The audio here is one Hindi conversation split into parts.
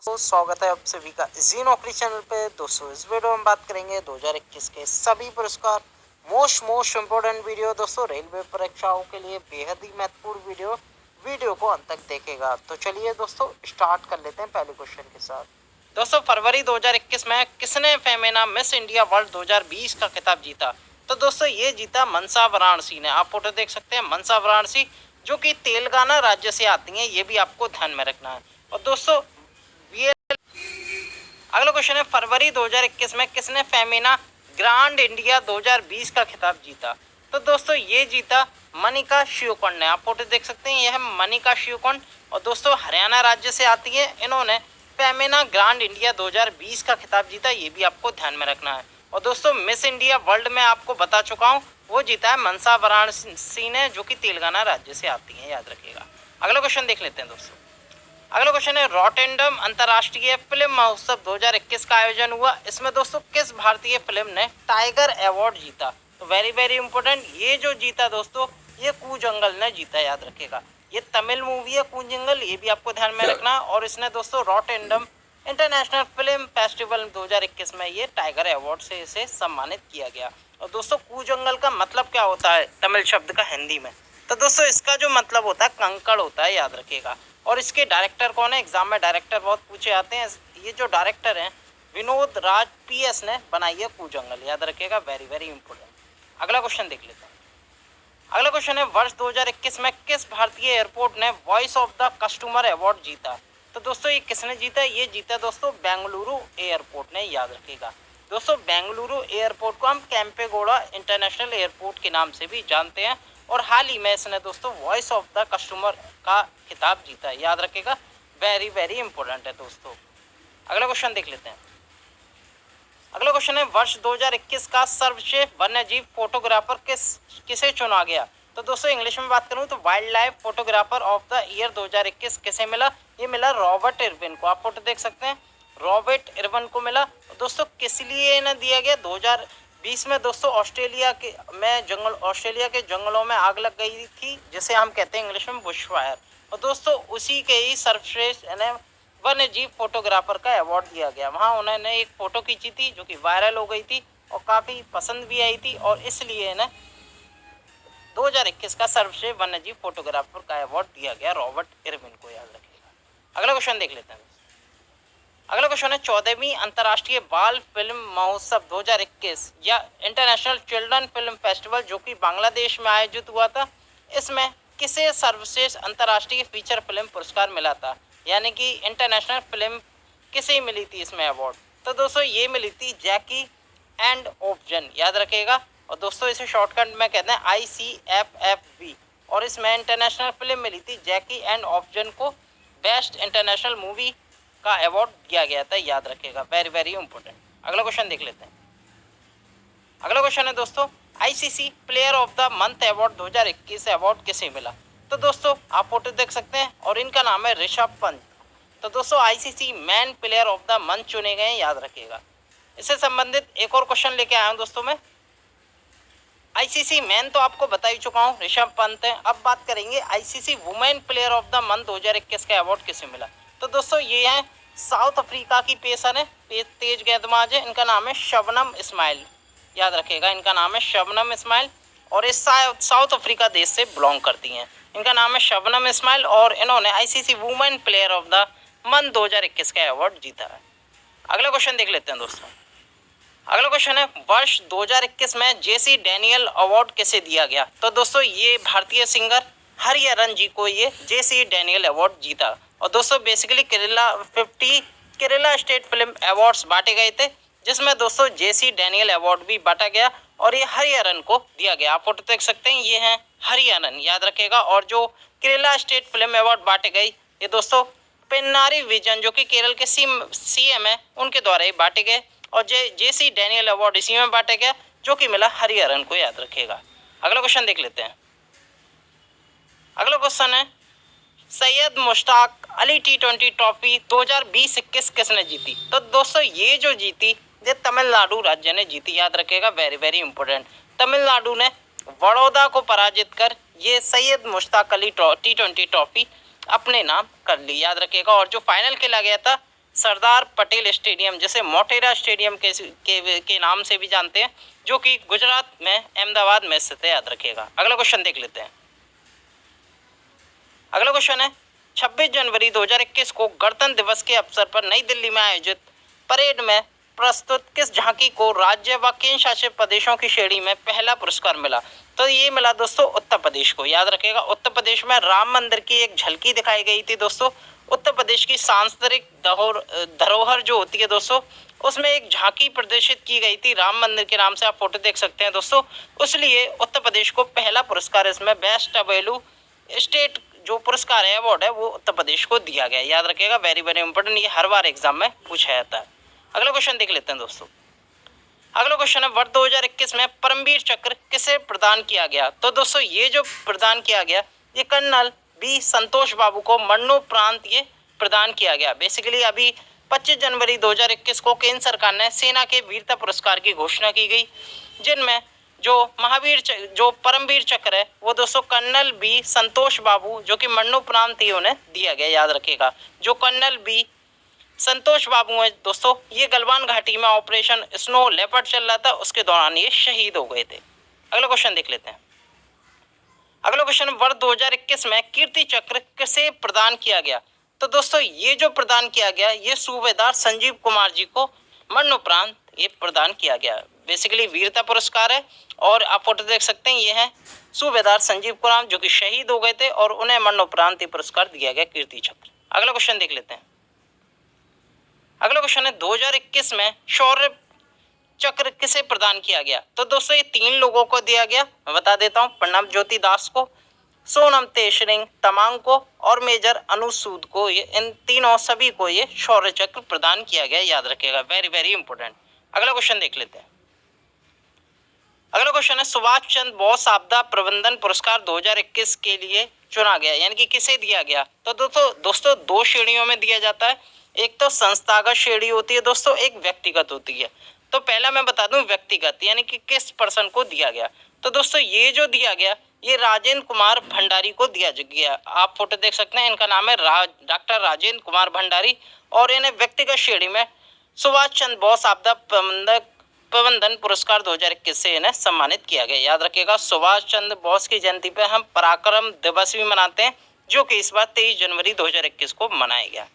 तो स्वागत है आप सभी का जी नौकरी चैनल पे। दोस्तों इस वीडियो में बात करेंगे 2021 के सभी पुरस्कार। मोस्ट इम्पोर्टेंट वीडियो दोस्तों, रेलवे परीक्षाओं के लिए बेहद ही महत्वपूर्ण वीडियो को अंत तक देखेगा। तो चलिए दोस्तों स्टार्ट कर लेते हैं पहले क्वेश्चन के साथ। दोस्तों फरवरी 2021 में किसने फेमिना मिस इंडिया वर्ल्ड 2020 का खिताब जीता? तो दोस्तों ये जीता मनसा वाराणसी ने। आप फोटो देख सकते हैं, मनसा वाराणसी जो कि तेलंगाना राज्य से आती हैं, ये भी आपको ध्यान में रखना है। और दोस्तों अगला क्वेश्चन है, फरवरी 2021 में किसने फेमिना ग्रांड इंडिया 2020 का खिताब जीता? तो दोस्तों ये जीता मनिका शिवकोन ने। आप फोटो देख सकते हैं, यह है मनिका शिवकोन और दोस्तों हरियाणा राज्य से आती है। इन्होंने फेमिना ग्रांड इंडिया 2020 का खिताब जीता, ये भी आपको ध्यान में रखना है। और दोस्तों मिस इंडिया वर्ल्ड में आपको बता चुका हूँ, वो जीता है मनसा वाराणसी ने, जो कि तेलंगाना राज्य से आती है, याद रखिएगा। अगला क्वेश्चन देख लेते हैं दोस्तों। अगला क्वेश्चन है, रॉटरडैम अंतर्राष्ट्रीय फिल्म महोत्सव 2021 का आयोजन हुआ। इसमें दोस्तों किस भारतीय फिल्म ने टाइगर अवार्ड जीता? तो वेरी इंपोर्टेंट, ये जो जीता दोस्तों, ये कूजंगल ने जीता, याद रखेगा। ये तमिल मूवी है कूजंगल, ये भी आपको ध्यान में रखना। और इसने दोस्तों रॉटरडैम इंटरनेशनल फिल्म फेस्टिवल 2021 में ये टाइगर अवार्ड से इसे सम्मानित किया गया। और दोस्तों कूजंगल का मतलब क्या होता है तमिल शब्द का हिंदी में? तो दोस्तों इसका जो मतलब होता है कंकड़ होता है, याद रखिएगा। और इसके डायरेक्टर कौन है? एग्जाम में डायरेक्टर बहुत पूछे आते हैं। ये जो डायरेक्टर हैं विनोद राज PS ने बनाई है कूजंगल, याद रखिएगा, वेरी इंपोर्टेंट। अगला क्वेश्चन देख लेते हैं। अगला क्वेश्चन है, वर्ष 2021 में किस भारतीय एयरपोर्ट ने voice of the customer award जीता? तो दोस्तों ये किसने जीता? ये जीता दोस्तों बेंगलुरु एयरपोर्ट ने, याद रखिएगा। दोस्तों बेंगलुरु एयरपोर्ट को हम कैंपेगौड़ा इंटरनेशनल एयरपोर्ट के नाम से भी जानते हैं। और हाल ही में इसने दोस्तों वॉइस ऑफ द कस्टमर का खिताब जीता है, याद रखेगा, वेरी इंपोर्टेंट है दोस्तों। अगला क्वेश्चन देख लेते हैं। अगला क्वेश्चन है, वर्ष 2021 का सर्वश्रेष्ठ वन्यजीव फोटोग्राफर किसे चुना गया? तो दोस्तों इंग्लिश में बात करूं तो wild life photographer of the year 2021 किसे मिला? ये मिला रॉबर्ट इरविन को। आप फोटो देख सकते हैं, रॉबर्ट इरविन को मिला। दोस्तों किस लिए इन्हें दिया गया? 2020 में दोस्तों ऑस्ट्रेलिया के जंगलों में आग लग गई थी, जिसे हम कहते हैं इंग्लिश में बुश फायर। और दोस्तों उसी के ही सर्वश्रेष्ठ वन्य जीव फोटोग्राफर का अवार्ड दिया गया। वहाँ उन्होंने एक फोटो खींची थी जो कि वायरल हो गई थी और काफ़ी पसंद भी आई थी, और इसलिए इन्हें 2021 का सर्वश्रेष्ठ वन्य जीव फोटोग्राफर का अवार्ड दिया गया रॉबर्ट इरविन को, याद रखिएगा। अगला क्वेश्चन देख लेते हैं। अगला क्वेश्चन है, 14वीं अंतर्राष्ट्रीय बाल फिल्म महोत्सव 2021 या इंटरनेशनल चिल्ड्रन फिल्म फेस्टिवल जो कि बांग्लादेश में आयोजित हुआ था, इसमें किसे सर्वश्रेष्ठ अंतर्राष्ट्रीय फीचर फिल्म पुरस्कार मिला था? यानी कि इंटरनेशनल फिल्म किसे मिली थी इसमें अवार्ड? तो दोस्तों ये मिली थी जैकी एंड ऑब्जन, याद रखिएगा। और दोस्तों इसे शॉर्टकट में कहते हैं ICFFB। और इसमें इंटरनेशनल फिल्म मिली थी जैकी एंड ऑब्जन को बेस्ट इंटरनेशनल मूवी का अवार्ड दिया गया था, याद रखिएगा, वेरी इंपोर्टेंट। अगला क्वेश्चन देख लेते हैं। अगला क्वेश्चन है दोस्तों, ICC player of the month award 2021 award किसे मिला? तो दोस्तों आप फोटो देख सकते हैं और इनका नाम है ऋषभ पंत। तो दोस्तों ICC man player of the month चुने गए हैं, याद रखिएगा। इससे संबंधित एक और क्वेश्चन लेके आया हूँ दोस्तों मैं। ICC मैन तो आपको बता ही चुका हूँ, ऋषभ पंत है। अब बात करेंगे ICC women player of the month 2021 का अवार्ड किसे मिला? तो दोस्तों ये है साउथ अफ्रीका की पेसर है, तेज गेंदबाज है, इनका नाम है शबनम इस्माइल, याद रखिएगा, इनका नाम है शबनम इस्माइल। और इस साउथ अफ्रीका देश से बिलोंग करती हैं। इनका नाम है शबनम इस्माइल और इन्होंने ICC women player of the month 2021 का अवार्ड जीता है। अगला क्वेश्चन देख लेते हैं दोस्तों। अगला क्वेश्चन है, वर्ष 2021 में JC डैनियल अवार्ड किसे दिया गया? तो दोस्तों ये भारतीय सिंगर हरिहरन जी को ये JC डैनियल अवार्ड जीता। और दोस्तों basically Kerala state film awards बांटे गए थे, जिसमें दोस्तों JC डैनियल अवार्ड भी बांटा गया और ये हरिहरन को दिया गया। आप फोटो देख सकते हैं, ये हैं हरिहरन, याद रखेगा। और जो केरला स्टेट फिल्म अवार्ड बांटे गए ये दोस्तों पिनारी विजयन जो कि केरल के CM है, उनके द्वारा ही बांटे गए। और JC डैनियल अवार्ड इसी में बांटा गया जो कि मिला हरिहरन को, याद रखिएगा। अगला क्वेश्चन देख लेते हैं। अगला क्वेश्चन है, सैयद मुश्ताक अली T20 ट्रॉफी 2020-21 किसने जीती? तो दोस्तों ये जो जीती ये तमिलनाडु राज्य ने जीती, याद रखिएगा, वेरी इंपोर्टेंट। तमिलनाडु ने बड़ौदा को पराजित कर ये सैयद मुश्ताक अली T20 ट्रॉफी अपने नाम कर ली, याद रखिएगा। और जो फाइनल खेला गया था सरदार पटेल स्टेडियम, जिसे मोटेरा स्टेडियम के नाम से भी जानते हैं, जो कि गुजरात में अहमदाबाद में स्थित है, याद रखिएगा। अगला क्वेश्चन देख लेते हैं। अगला क्वेश्चन है 26 जनवरी 2021 को गणतंत्र दिवस के अवसर पर नई दिल्ली में आयोजित परेड में प्रस्तुत किस झांकी को राज्य व केंद्र शासित प्रदेशों की श्रेणी में पहला पुरस्कार मिला? तो ये मिला दोस्तों उत्तर प्रदेश को, याद रखिएगा। उत्तर प्रदेश में राम मंदिर की एक झलकी दिखाई गई थी दोस्तों। उत्तर प्रदेश की सांस्कृतिक धरोहर जो होती है दोस्तों, उसमें एक झांकी प्रदर्शित की गई थी राम मंदिर के नाम से, आप फोटो देख सकते हैं दोस्तों। इसलिए उत्तर प्रदेश को पहला पुरस्कार इसमें बेस्ट अवेलू स्टेट जो पुरस्कार है, अवार्ड है, वो उत्तर प्रदेश को दिया गया, याद रखिएगा। वेरी वेरी इंपॉर्टेंट, ये हर बार एग्जाम में पूछा जाता है। अगला क्वेश्चन देख लेते हैं दोस्तों। अगला क्वेश्चन है वर्ष 2021 में परमवीर चक्र किसे प्रदान किया गया? तो दोस्तों ये जो प्रदान किया गया, ये कर्नल बी संतोष बाबू को मरणोपरांत ये प्रदान किया गया। बेसिकली अभी 25 जनवरी 2021 को केंद्र सरकार ने सेना के वीरता पुरस्कार की घोषणा की गई, जिनमें जो जो परमवीर चक्र है वो दोस्तों कर्नल बी संतोष बाबू, जो कि मरणोपरांत ही उन्हें दिया गया, याद रखिएगा। जो कर्नल बी संतोष बाबू है दोस्तों, ये गलवान घाटी में ऑपरेशन स्नो लेपर्ड चल रहा था, उसके दौरान ये शहीद हो गए थे। अगला क्वेश्चन देख लेते हैं। अगला क्वेश्चन वर्ष 2021 में कीर्ति चक्र किसे प्रदान किया गया? तो दोस्तों ये जो प्रदान किया गया, ये सूबेदार संजीव कुमार जी को मरणोपरांत ये प्रदान किया गया। बेसिकली वीरता पुरस्कार है, और आप फोटो देख सकते हैं, ये है सूबेदार संजीव कुमार जो कि शहीद हो गए थे, और उन्हें मरणोपरांत ये पुरस्कार दिया गया, कीर्ति चक्र। अगला क्वेश्चन देख लेते हैं। अगला क्वेश्चन है 2021 में शौर्य चक्र किसे प्रदान किया गया? तो दोस्तों ये 3 लोगों को दिया गया, मैं बता देता हूँ। प्रणब ज्योति दास को, सोनम तेशरिंग तमांग को, और मेजर अनुसूद को। ये इन तीनों सभी को ये शौर्य चक्र प्रदान किया गया, याद रखिएगा। Very very important. अगला क्वेश्चन देख लेते हैं। अगला क्वेश्चन है सुभाष चंद्र बोस आपदा प्रबंधन पुरस्कार 2021 के लिए चुना गया, यानी कि किसे दिया गया? तो दोस्तों 2 श्रेणियों में दिया जाता है। एक तो संस्थागत श्रेणी होती है दोस्तों, एक व्यक्तिगत होती है। तो पहला मैं बता दूं व्यक्तिगत, यानी कि किस पर्सन को दिया गया। तो दोस्तों ये जो दिया गया, ये राजेंद्र कुमार भंडारी को दिया गया। आप फोटो देख सकते हैं, इनका नाम है डॉक्टर राजेंद्र कुमार भंडारी, और इन्हें व्यक्तिगत श्रेणी में सुभाष चंद्र बोस आपदा प्रबंधन पुरस्कार 2021 से इन्हें सम्मानित किया गया, याद रखिएगा। सुभाष चंद्र बोस की जयंती पे हम पराक्रम दिवस भी मनाते हैं, जो कि इस बार 23 जनवरी 2021 को मनाया गया।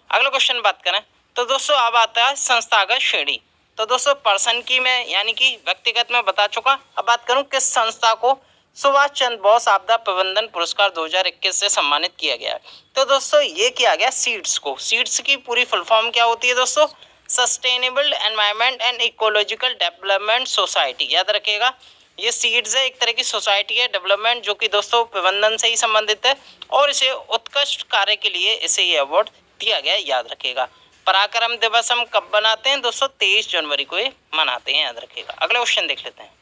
अगला क्वेश्चन बात करें तो दोस्तों अब आता है संस्थागत श्रेणी। तो दोस्तों पर्सन की मैं यानी कि व्यक्तिगत में बता चुका। अब बात करूं किस संस्था को सुभाष चंद्र बोस आपदा प्रबंधन पुरस्कार 2021 से सम्मानित किया गया है। तो दोस्तों ये किया गया सीड्स को। सीड्स की पूरी फुल फॉर्म क्या होती है दोस्तों? Sustainable environment and ecological development society, याद रखिएगा। ये सीड्स है, एक तरह की सोसाइटी है डेवलपमेंट, जो कि दोस्तों प्रबंधन से ही संबंधित है, और इसे उत्कृष्ट कार्य के लिए इसे ये अवार्ड दिया गया, याद रखिएगा। पराक्रम दिवस हम कब मनाते हैं दोस्तों? 23 जनवरी को ये मनाते हैं, याद रखिएगा। अगला क्वेश्चन देख लेते हैं।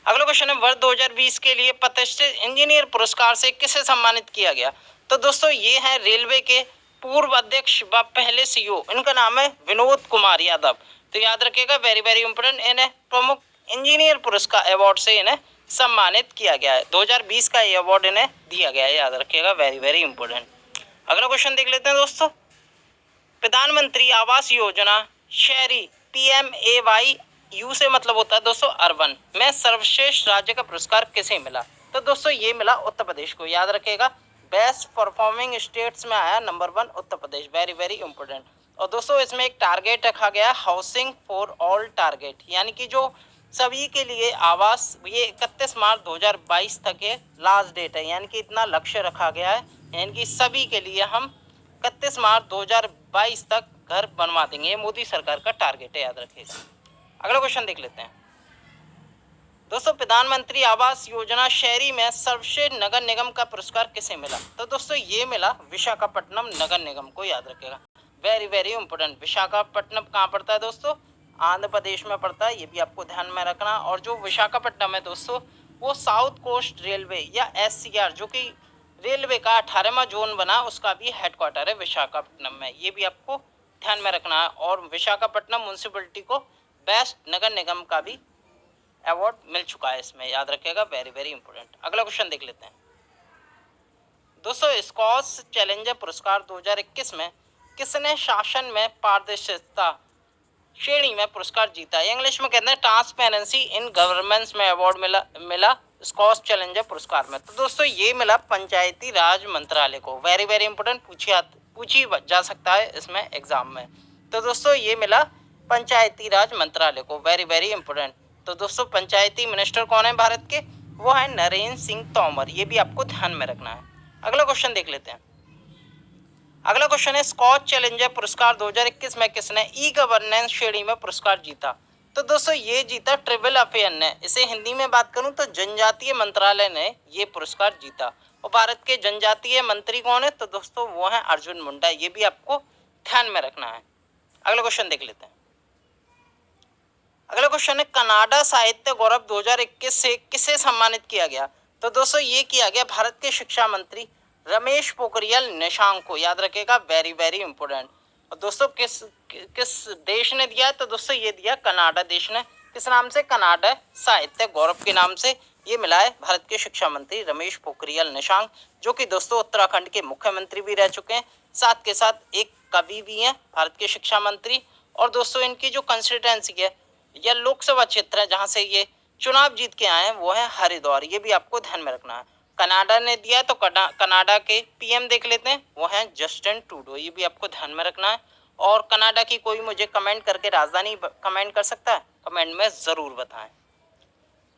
अगला क्वेश्चन है वर्ष 2020 के लिए प्रतिष्ठित इंजीनियर पुरस्कार से किसे सम्मानित किया गया? तो दोस्तों ये है रेलवे के पूर्व अध्यक्ष व पहले सीईओ, इनका नाम है विनोद कुमार यादव। तो याद रखिएगा, वेरी वेरी इंपोर्टेंट, इन्हें प्रमुख इंजीनियर पुरस्कार अवार्ड से इन्हें सम्मानित किया गया है। 2020 का ये अवार्ड इन्हें दिया गया है, याद रखिएगा, वेरी वेरी इंपोर्टेंट। अगला क्वेश्चन देख लेते हैं दोस्तों। प्रधानमंत्री आवास योजना शहरी PMAY यू से मतलब होता है दोस्तों अर्बन में सर्वश्रेष्ठ राज्य का पुरस्कार किसे मिला? तो दोस्तों ये मिला उत्तर प्रदेश को, याद रखिएगा। बेस्ट परफॉर्मिंग स्टेट्स में आया number 1 Uttar Pradesh, very very important. और दोस्तों इसमें एक टारगेट रखा गया हाउसिंग फॉर ऑल टारगेट, यानी कि जो सभी के लिए आवास, ये 31 मार्च 2022 तक के लास्ट डेट है, यानी कि इतना लक्ष्य रखा गया है, यानी कि सभी के लिए हम 31 मार्च 2022 तक घर बनवा देंगे। ये मोदी सरकार का टारगेट है, याद रखिएगा। अगला क्वेश्चन देख लेते हैं दोस्तों। प्रधानमंत्री आवास योजना शहरी में सर्वश्रेष्ठ नगर निगम का पुरस्कार किसे मिला? तो दोस्तों ये मिला विशाखापट्टनम नगर निगम को, याद रखिएगा, वेरी वेरी इंपोर्टेंट। विशाखापट्टनम कहाँ पड़ता है दोस्तों? आंध्र प्रदेश में पड़ता है, ये भी आपको ध्यान में रखना। और जो विशाखापट्टनम है दोस्तों, वो साउथ कोस्ट रेलवे या SCR जो कि रेलवे का 18वां जोन बना, उसका भी हेडक्वार्टर है विशाखापट्टनम में, ये भी आपको ध्यान में रखना है। और विशाखापट्टनम म्यूनिसिपैलिटी को बेस्ट नगर निगम का भी अवार्ड मिल चुका है इसमें, याद रखिएगा, वेरी वेरी इंपोर्टेंट। अगला क्वेश्चन देख लेते हैं दोस्तों। स्कॉश चैलेंजर पुरस्कार 2021 में किसने शासन में पारदर्शिता श्रेणी में पुरस्कार जीता है? इंग्लिश में कहते हैं ट्रांसपेरेंसी इन गवर्नेंस में अवार्ड मिला स्कॉच चैलेंजर पुरस्कार में। तो दोस्तों ये मिला पंचायती राज मंत्रालय को। वेरी वेरी इंपोर्टेंट, पूछी जा सकता है इसमें एग्जाम में। तो दोस्तों ये मिला पंचायती राज मंत्रालय को। Very very important. तो दोस्तों पंचायती मिनिस्टर कौन है भारत के? वो है नरेंद्र सिंह तोमर। ये भी आपको ध्यान में रखना है। अगला क्वेश्चन देख लेते हैं। अगला क्वेश्चन है स्कॉच चैलेंजर पुरस्कार 2021 में किसने ई गवर्नेंस श्रेणी में पुरस्कार जीता? तो दोस्तों ये जीता ट्रिबल अफेयर ने। इसे हिंदी में बात करूं तो जनजातीय मंत्रालय ने ये पुरस्कार जीता। और भारत के जनजातीय मंत्री कौन है? तो दोस्तों वो है अर्जुन मुंडा। ये भी आपको ध्यान में रखना है। अगला क्वेश्चन देख लेते हैं। अगला क्वेश्चन है कनाडा साहित्य गौरव 2021 से किसे सम्मानित किया गया? तो दोस्तों ये किया गया भारत के शिक्षा मंत्री रमेश पोखरियाल निशंक को। याद रखेगा, वेरी वेरी इंपोर्टेंट। और दोस्तों किस किस देश ने दिया है? तो दोस्तों ये दिया कनाडा देश ने। किस नाम से? कनाडा साहित्य गौरव के नाम से ये मिला है भारत के शिक्षा मंत्री रमेश पोखरियाल निशंक, जो कि दोस्तों उत्तराखंड के मुख्यमंत्री भी रह चुके हैं, साथ के साथ एक कवि भी हैं भारत के शिक्षा मंत्री। और दोस्तों इनकी जो कंस्टिट्यूएंसी है या लोकसभा क्षेत्र है जहां से ये चुनाव जीत के आए हैं वो है हरिद्वार। ये भी आपको ध्यान में रखना है। कनाडा ने दिया तो कनाडा के पीएम देख लेते हैं, वो हैं जस्टिन ट्रूडो। ये भी आपको ध्यान में रखना है। और कनाडा की कोई मुझे कमेंट करके राजधानी कमेंट कर सकता है? कमेंट में जरूर बताएं।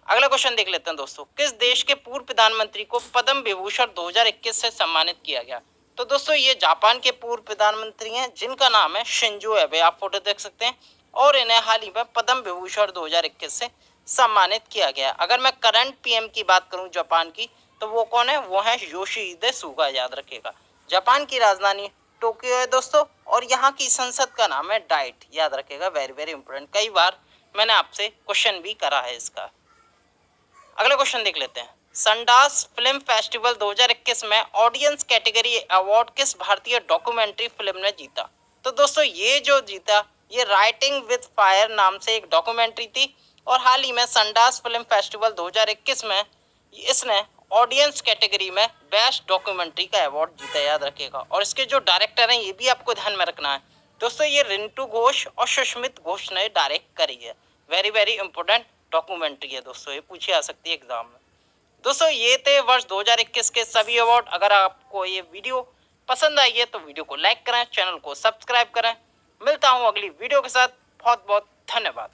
अगला क्वेश्चन देख लेते हैं दोस्तों। किस देश के पूर्व प्रधानमंत्री को पद्म विभूषण 2021 से सम्मानित किया गया? तो दोस्तों ये जापान के पूर्व प्रधानमंत्री हैं जिनका नाम है शिंजो एबे। आप फोटो देख सकते हैं। और इन्हें हाल ही में पद्म विभूषण 2021 से सम्मानित किया गया। अगर मैं करंट पीएम की बात करूं जापान की, तो वो कौन है? वो है योशिहिदे सुगा। याद रखिएगा। जापान की राजधानी टोक्यो है दोस्तों, और यहाँ की संसद का नाम है डाइट। याद रखिएगा, वेरी वेरी इंपोर्टेंट। कई बार मैंने आपसे क्वेश्चन भी करा है इसका। अगला क्वेश्चन देख लेते हैं। सनडांस फिल्म फेस्टिवल 2021 में ऑडियंस कैटेगरी अवार्ड किस भारतीय डॉक्यूमेंट्री फिल्म ने जीता? तो दोस्तों ये जो जीता ये राइटिंग विद फायर नाम से एक डॉक्यूमेंट्री थी। और हाल ही में सनडांस फिल्म फेस्टिवल 2021 में इसने ऑडियंस कैटेगरी में बेस्ट डॉक्यूमेंट्री का अवार्ड जीता। याद रखिएगा। और इसके जो डायरेक्टर हैं ये भी आपको ध्यान में रखना है दोस्तों। ये रिंटू घोष और सुष्मित घोष ने डायरेक्ट करी है। वेरी वेरी इंपोर्टेंट डॉक्यूमेंट्री है दोस्तों, ये पूछी आ सकती है एग्जाम में। दोस्तों ये थे वर्ष 2021 के सभी अवार्ड। अगर आपको ये वीडियो पसंद आई है तो वीडियो को लाइक करें, चैनल को सब्सक्राइब करें। मिलता हूँ अगली वीडियो के साथ। बहुत बहुत धन्यवाद।